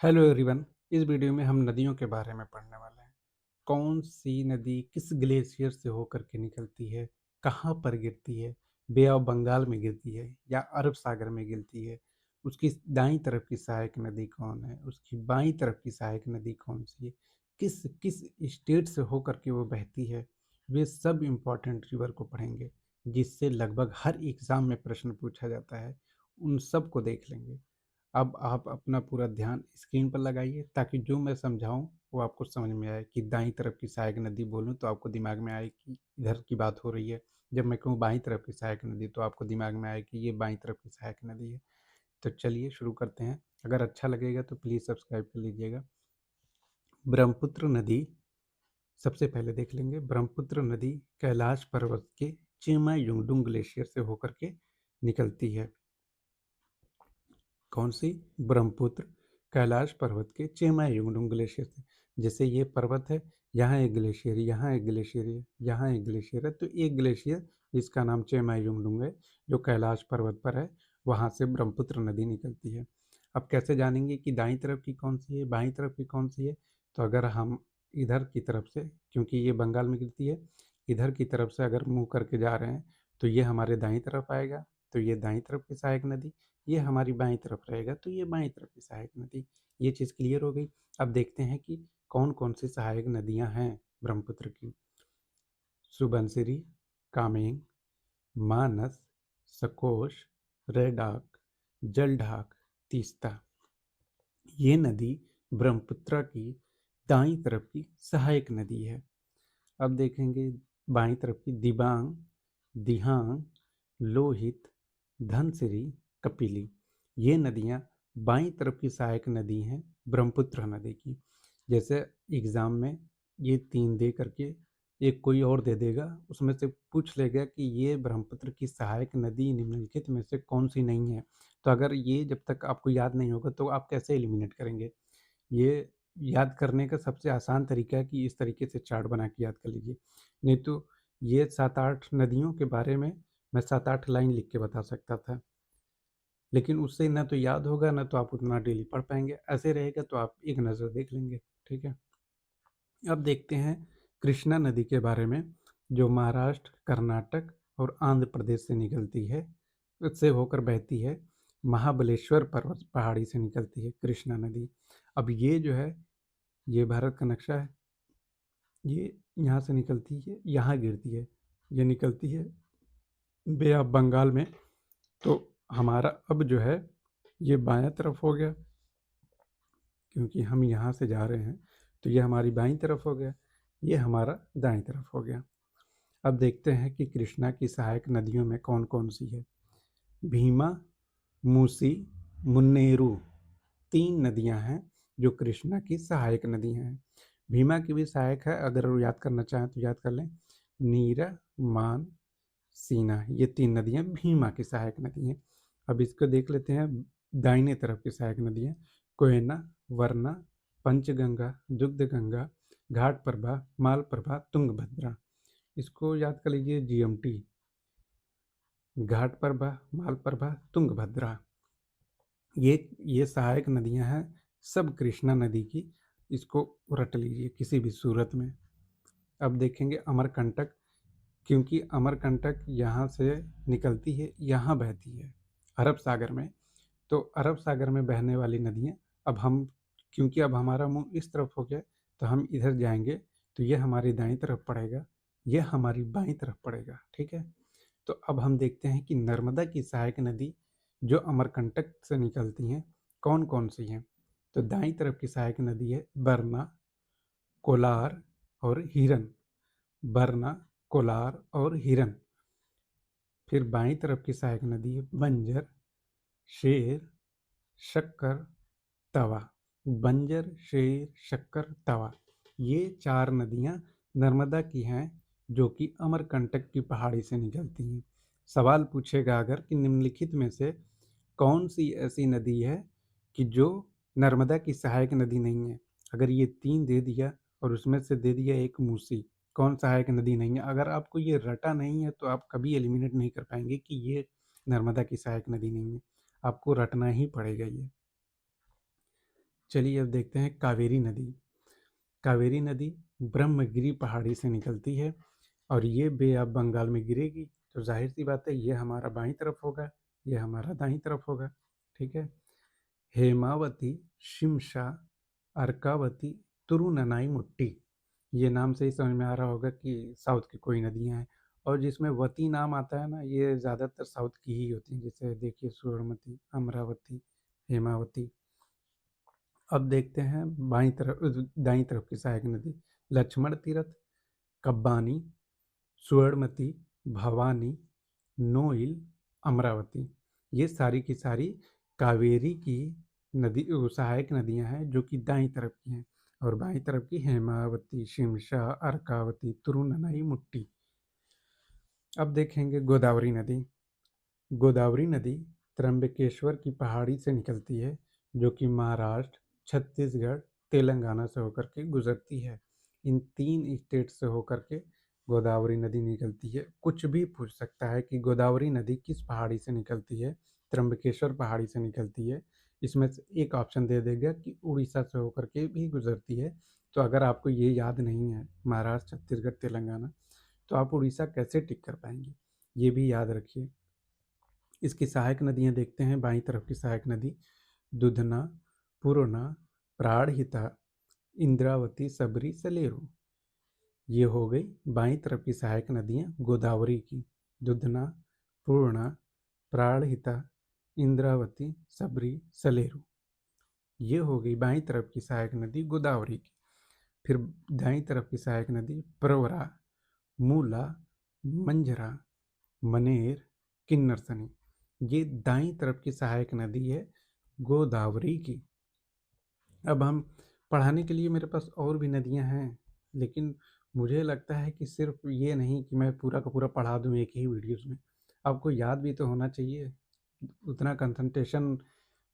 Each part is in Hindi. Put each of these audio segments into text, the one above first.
Hello everyone. इस वीडियो में हम नदियों के बारे में पढ़ने वाले हैं। कौन सी नदी किस ग्लेशियर से होकर के निकलती है, कहाँ पर गिरती है, बे ऑफ बंगाल में गिरती है या अरब सागर में गिरती है, उसकी दाईं तरफ की सहायक नदी कौन है, उसकी बाईं तरफ की सहायक नदी कौन सी है, किस किस स्टेट से होकर के वो बहती है। वे सब इम्पोर्टेंट रिवर को पढ़ेंगे जिससे लगभग हर एग्ज़ाम में प्रश्न पूछा जाता है। उन सब को देख लेंगे। अब आप अपना पूरा ध्यान स्क्रीन पर लगाइए ताकि जो मैं समझाऊं वो आपको समझ में आए। कि दाईं तरफ की सहायक नदी बोलूं तो आपको दिमाग में आए कि इधर की बात हो रही है। जब मैं कहूँ बाईं तरफ की सहायक नदी तो आपको दिमाग में आए कि ये बाईं तरफ की सहायक नदी है। तो चलिए शुरू करते हैं। अगर अच्छा लगेगा तो प्लीज़ सब्सक्राइब कर लीजिएगा। ब्रह्मपुत्र नदी सबसे पहले देख लेंगे। ब्रह्मपुत्र नदी कैलाश पर्वत के चेमा युंगडुंग ग्लेशियर से होकर के निकलती है। कौन सी? ब्रह्मपुत्र कैलाश पर्वत के चेमायुंगडुंग ग्लेशियर से। जैसे ये पर्वत है, यहाँ एक ग्लेशियर, यहाँ एक ग्लेशियर है, यहाँ एक ग्लेशियर है, तो एक ग्लेशियर जिसका नाम चेमायुंगडुंग है जो कैलाश पर्वत पर है, वहाँ से ब्रह्मपुत्र नदी निकलती है। अब कैसे जानेंगे कि दाईं तरफ की कौन सी है, बाईं तरफ की कौन सी है? तो अगर हम इधर की तरफ से, क्योंकि ये बंगाल में गिरती है, इधर की तरफ से अगर मुँह करके जा रहे हैं तो ये हमारे दाईं तरफ आएगा, तो ये दाईं तरफ की सहायक नदी। ये हमारी बाईं तरफ रहेगा तो ये बाईं तरफ की सहायक नदी। ये चीज़ क्लियर हो गई। अब देखते हैं कि कौन कौन सी सहायक नदियां हैं ब्रह्मपुत्र की। सुबनसिरी, कामेंग, मानस, सकोश, रेडाक, जलढाक, तीस्ता। ये नदी ब्रह्मपुत्र की दाईं तरफ की सहायक नदी है। अब देखेंगे बाईं तरफ की दिबांग, दिहांग, लोहित, धनसिरी, कपिली। ये नदियाँ बाईं तरफ की सहायक नदी हैं ब्रह्मपुत्र नदी की। जैसे एग्ज़ाम में ये तीन दे करके एक कोई और दे देगा, उसमें से पूछ लेगा कि ये ब्रह्मपुत्र की सहायक नदी निम्नलिखित में से कौन सी नहीं है। तो अगर ये जब तक आपको याद नहीं होगा तो आप कैसे एलिमिनेट करेंगे? ये याद करने का सबसे आसान तरीका है कि इस तरीके से चार्ट बना के याद कर लीजिए। नहीं तो ये 7-8 नदियों के बारे में मैं 7-8 लाइन लिख के बता सकता था, लेकिन उससे ना तो याद होगा ना तो आप उतना डेली पढ़ पाएंगे। ऐसे रहेगा तो आप एक नज़र देख लेंगे। ठीक है। अब देखते हैं कृष्णा नदी के बारे में, जो महाराष्ट्र, कर्नाटक और आंध्र प्रदेश से निकलती है, उससे होकर बहती है। महाबलेश्वर पर्वत पहाड़ी से निकलती है कृष्णा नदी। अब ये जो है, ये भारत का नक्शा है। ये यहाँ से निकलती है, यहाँ गिरती है, ये निकलती है बे ऑफ बंगाल में। तो हमारा अब जो है ये बायां तरफ हो गया, क्योंकि हम यहाँ से जा रहे हैं तो ये हमारी बाईं तरफ हो गया, ये हमारा दाईं तरफ हो गया। अब देखते हैं कि कृष्णा की सहायक नदियों में कौन कौन सी है। भीमा, मूसी, मुन्नेरू, तीन नदियां हैं जो कृष्णा की सहायक नदियां हैं। भीमा की भी सहायक है, अगर वो याद करना चाहें तो याद कर लें। नीरा, मान, सीना, ये तीन नदियां भीमा की सहायक नदी हैं। अब इसको देख लेते हैं दाहिने तरफ की सहायक नदियां। कोयना, वरना, पंचगंगा, दुग्धगंगा, घाट प्रभा, माल प्रभा, तुंगभद्रा। इसको याद कर लीजिए जीएमटी। घाट प्रभा, माल प्रभा, तुंगभद्रा। ये सहायक नदियां हैं सब कृष्णा नदी की। इसको रट लीजिए किसी भी सूरत में। अब देखेंगे अमरकंटक, क्योंकि अमरकंटक यहाँ से निकलती है, यहाँ बहती है अरब सागर में। तो अरब सागर में बहने वाली नदियाँ, अब हम, क्योंकि अब हमारा मुंह इस तरफ हो गया तो हम इधर जाएंगे तो ये हमारी दाईं तरफ पड़ेगा, ये हमारी बाईं तरफ पड़ेगा। ठीक है। तो अब हम देखते हैं कि नर्मदा की सहायक नदी जो अमरकंटक से निकलती हैं कौन कौन सी हैं। तो दाईं तरफ की सहायक नदी है बरना, कोलार और हिरन। बरना, कोलार और हिरन। फिर बाईं तरफ की सहायक नदी है बंजर, शेर, शक्कर, तवा। बंजर, शेर, शक्कर, तवा, ये चार नदियां नर्मदा की हैं जो कि अमरकंटक की पहाड़ी से निकलती हैं। सवाल पूछेगा अगर कि निम्नलिखित में से कौन सी ऐसी नदी है कि जो नर्मदा की सहायक नदी नहीं है। अगर ये तीन दे दिया और उसमें से दे दिया एक मूसी, कौन सहायक नदी नहीं है? अगर आपको ये रटा नहीं है तो आप कभी एलिमिनेट नहीं कर पाएंगे कि ये नर्मदा की सहायक नदी नहीं है। आपको रटना ही पड़ेगा ये। चलिए अब देखते हैं कावेरी नदी। कावेरी नदी ब्रह्मगिरी पहाड़ी से निकलती है और ये बे ऑफ बंगाल में गिरेगी, तो जाहिर सी बात है ये हमारा बाईं तरफ होगा, ये हमारा दाईं तरफ होगा। ठीक है। हेमावती, शिमशा, अर्कावती, तुरुननाई मुट्टी, ये नाम से ही समझ में आ रहा होगा कि साउथ की कोई नदियाँ हैं। और जिसमें वती नाम आता है ना, ये ज़्यादातर साउथ की ही होती हैं, जैसे देखिए सूर्यमती, अमरावती, हेमावती। अब देखते हैं बाईं तरफ, दाईं तरफ की सहायक नदी। लक्ष्मण तीर्थ, कब्बानी, स्वर्णमती, भवानी, नोइल, अमरावती, ये सारी की सारी कावेरी की नदी सहायक नदियां हैं जो कि दाईं तरफ की हैं। और बाईं तरफ की हेमावती, शिमशा, अर्कावती, तुरुननाई, मुट्टी। अब देखेंगे गोदावरी नदी। गोदावरी नदी त्र्यंबकेश्वर की पहाड़ी से निकलती है, जो कि महाराष्ट्र, छत्तीसगढ़, तेलंगाना से होकर के गुजरती है। इन 3 स्टेट से होकर के गोदावरी नदी निकलती है। कुछ भी पूछ सकता है कि गोदावरी नदी किस पहाड़ी से निकलती है। त्र्यंबकेश्वर पहाड़ी से निकलती है। इसमें से एक ऑप्शन दे देगा कि उड़ीसा से होकर के भी गुजरती है। तो अगर आपको ये याद नहीं है महाराष्ट्र, छत्तीसगढ़, तेलंगाना, तो आप उड़ीसा कैसे टिक कर पाएंगे, ये भी याद रखिए। इसकी सहायक नदियाँ देखते हैं। बाईं तरफ की सहायक नदी दुधना, पूर्णा, प्राणहिता, इंद्रावती, सबरी, सलेरू। ये हो गई बाईं तरफ की सहायक नदियाँ गोदावरी की। दुधना, पूर्णा, प्राणहिता, इंद्रावती, सबरी, सलेरू। ये हो गई बाईं तरफ की सहायक नदी गोदावरी की। फिर दाईं तरफ की सहायक नदी प्रवरा, मूला, मंझरा, मनेर, किन्नरसनी। ये दाईं तरफ की सहायक नदी है गोदावरी की। अब हम पढ़ाने के लिए मेरे पास और भी नदियां हैं, लेकिन मुझे लगता है कि सिर्फ ये नहीं कि मैं पूरा का पूरा पढ़ा दूं एक ही वीडियोस में। आपको याद भी तो होना चाहिए, उतना कंसंट्रेशन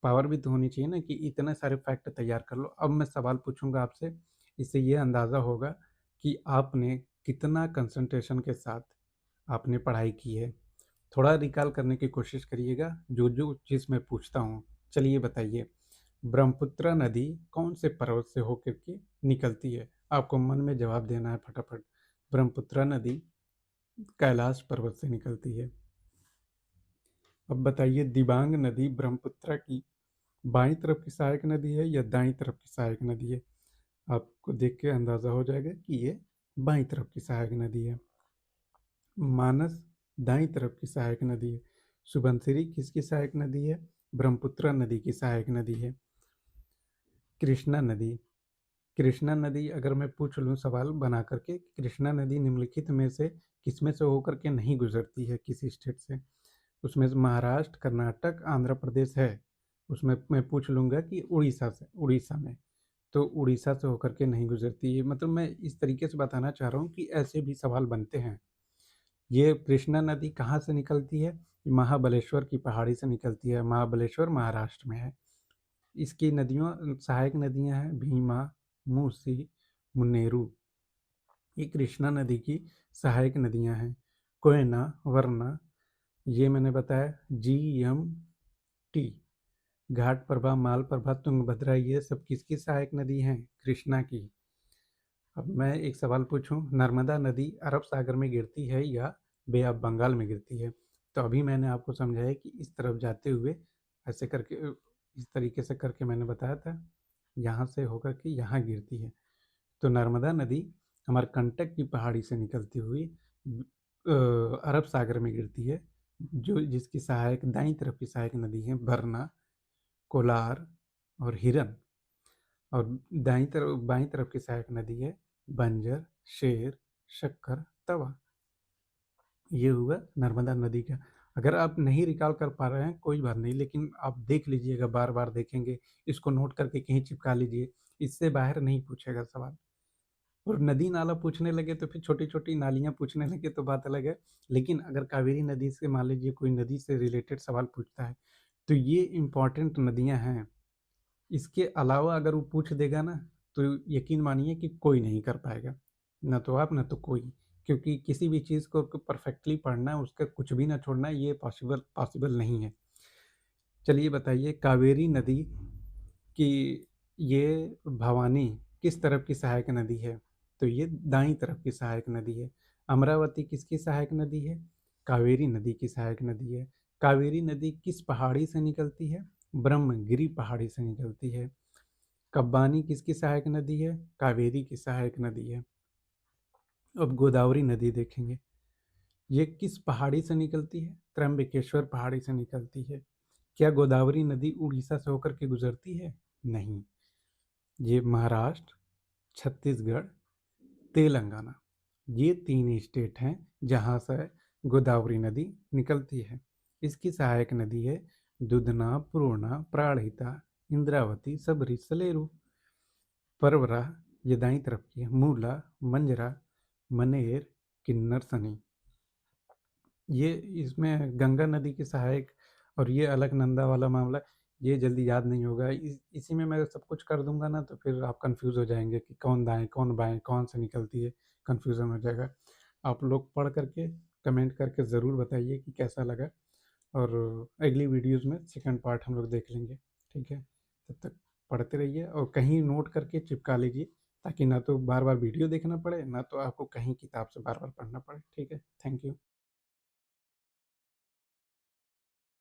पावर भी तो होनी चाहिए ना कि इतने सारे फैक्ट तैयार कर लो। अब मैं सवाल पूछूंगा आपसे, इससे ये अंदाज़ा होगा कि आपने कितना कंसंट्रेशन के साथ आपने पढ़ाई की है। थोड़ा रिकॉल करने की कोशिश करिएगा जो जो चीज़ मैं पूछता हूँ। चलिए बताइए, ब्रह्मपुत्र नदी कौन से पर्वत से होकर के निकलती है? आपको मन में जवाब देना है फटाफट। ब्रह्मपुत्र नदी कैलाश पर्वत से निकलती है। अब बताइए, दिबांग नदी ब्रह्मपुत्र की बाईं तरफ की सहायक नदी है या दाईं तरफ की सहायक नदी है? आपको देख के अंदाज़ा हो जाएगा कि ये बाईं तरफ की सहायक नदी है। मानस दाईं तरफ की सहायक नदी है। सुबनसिरी किसकी सहायक नदी है? ब्रह्मपुत्र नदी की सहायक नदी है। कृष्णा नदी, कृष्णा नदी अगर मैं पूछ लूँ सवाल बना करके, कृष्णा नदी निम्नलिखित में से किसमें से होकर के नहीं गुजरती है किसी स्टेट से? उसमें से महाराष्ट्र, कर्नाटक, आंध्र प्रदेश है। उसमें मैं पूछ लूँगा कि उड़ीसा से, उड़ीसा में, तो उड़ीसा से होकर के नहीं गुजरती है। मतलब मैं इस तरीके से बताना चाह रहा हूँ कि ऐसे भी सवाल बनते हैं। ये कृष्णा नदी कहाँ से निकलती है? महाबलेश्वर की पहाड़ी से निकलती है। महाबलेश्वर महाराष्ट्र में है। इसकी नदियों सहायक नदियाँ हैं भीमा, मूसी, मुनेरू। ये कृष्णा नदी की सहायक नदियाँ हैं। कोयना, वरना, ये मैंने बताया, GMT, घाट प्रभा, मालप्रभा, तुंगभद्रा, ये सब किसकी सहायक नदी हैं? कृष्णा की। अब मैं एक सवाल पूछूं, नर्मदा नदी अरब सागर में गिरती है या बे ऑफ बंगाल में गिरती है? तो अभी मैंने आपको समझाया कि इस तरफ जाते हुए ऐसे करके, इस तरीके से करके मैंने बताया था, यहाँ से होकर के यहाँ गिरती है। तो नर्मदा नदी अमरकंटक की पहाड़ी से निकलती हुई अरब सागर में गिरती है, जो जिसकी सहायक दाईं तरफ की सहायक नदी है बरना, कोलार और हिरन। और बाईं तरफ की सहायक नदी है बंजर, शेर, शक्कर, तवा। ये हुआ नर्मदा नदी का। अगर आप नहीं रिकॉल कर पा रहे हैं कोई बात नहीं, लेकिन आप देख लीजिएगा, बार बार देखेंगे, इसको नोट करके कहीं चिपका लीजिए, इससे बाहर नहीं पूछेगा सवाल। और नदी नाला पूछने लगे तो फिर छोटी छोटी नालियाँ पूछने लगे तो बात अलग है। लेकिन अगर कावेरी नदी से मान लीजिए कोई नदी से रिलेटेड सवाल पूछता है, तो ये इम्पॉर्टेंट नदियाँ हैं। इसके अलावा अगर वो पूछ देगा ना, तो यकीन मानिए कि कोई नहीं कर पाएगा, ना तो आप ना तो कोई। क्योंकि किसी भी चीज़ को परफेक्टली पढ़ना, उसका कुछ भी ना छोड़ना, ये पॉसिबल नहीं है। चलिए बताइए, कावेरी नदी की ये भवानी किस तरफ की सहायक नदी है? तो ये दाईं तरफ की सहायक नदी है। अमरावती किसकी सहायक नदी है? कावेरी नदी की सहायक नदी है। कावेरी नदी किस पहाड़ी से निकलती है? ब्रह्मगिरी पहाड़ी से निकलती है। कब्बानी किसकी सहायक नदी है? कावेरी की सहायक नदी है। अब गोदावरी नदी देखेंगे, ये किस पहाड़ी से निकलती है? त्र्यंबकेश्वर पहाड़ी से निकलती है। क्या गोदावरी नदी उड़ीसा से होकर के गुजरती है? नहीं, ये महाराष्ट्र, छत्तीसगढ़, तेलंगाना, ये 3 स्टेट हैं जहाँ से गोदावरी नदी निकलती है। इसकी सहायक नदी है दुधना, पूर्णा, प्राणहिता, इंद्रावती, सबरी, सलेरू। परवरा, ये दाईं तरफ की है, मूला, मंजरा, मनेर, किन्नर, सनी। ये इसमें गंगा नदी की सहायक और ये अलकनंदा वाला मामला, ये जल्दी याद नहीं होगा। इसी में मैं सब कुछ कर दूंगा ना, तो फिर आप कंफ्यूज हो जाएंगे कि कौन दाएं कौन बाएं कौन से निकलती है, कंफ्यूजन हो जाएगा। आप लोग पढ़ करके कमेंट करके ज़रूर बताइए कि कैसा लगा, और अगली वीडियोज़ में सेकंड पार्ट हम लोग देख लेंगे। ठीक है, तब तक पढ़ते रहिए और कहीं नोट करके चिपका लीजिए, ताकि ना तो बार बार वीडियो देखना पड़े, ना तो आपको कहीं किताब से बार बार पढ़ना पड़े। ठीक है, थैंक यू।